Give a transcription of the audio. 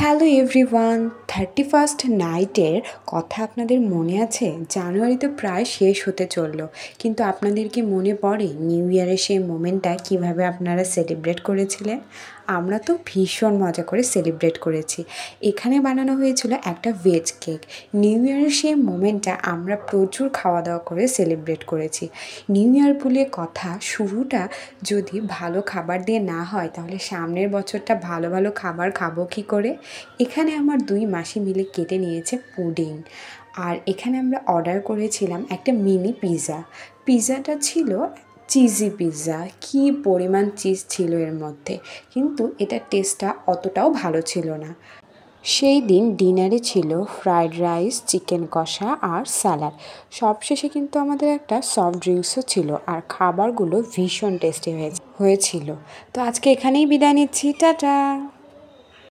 Hello everyone, 31st নাইটের কথা আপনাদের মনে আছে? জানুয়ারি তো প্রায় শেষ হতে চলল, কিন্তু আপনাদের কি মনে পড়ে নিউ ইয়ারের সেই মোমেন্টটা কীভাবে আপনারা সেলিব্রেট করেছিলেন? আমরা তো ভীষণ মজা করে সেলিব্রেট করেছি। এখানে বানানো হয়েছিল একটা ভেজ কেক। নিউ ইয়ারের সেই মোমেন্টটা আমরা প্রচুর খাওয়া দাওয়া করে সেলিব্রেট করেছি। নিউ ইয়ার বলে কথা, শুরুটা যদি ভালো খাবার দিয়ে না হয় তাহলে সামনের বছরটা ভালো ভালো খাবার খাবো কী করে? এখানে আমার 2 মাসি মিলে কেটে নিয়েছে পুডিং। আর এখানে আমরা অর্ডার করেছিলাম একটা মিনি পিৎজা। পিৎজাটা ছিল চিজি পিৎজা। কী পরিমাণ চিজ ছিল এর মধ্যে! কিন্তু এটার টেস্টটা অতটাও ভালো ছিল না। সেই দিন ডিনারে ছিল ফ্রায়েড রাইস, চিকেন কষা আর স্যালাড। সবশেষে কিন্তু আমাদের একটা সফট ড্রিঙ্কসও ছিল, আর খাবারগুলো ভীষণ টেস্টি হয়েছিল। তো আজকে এখানেই বিদায় নিচ্ছি। টাটা।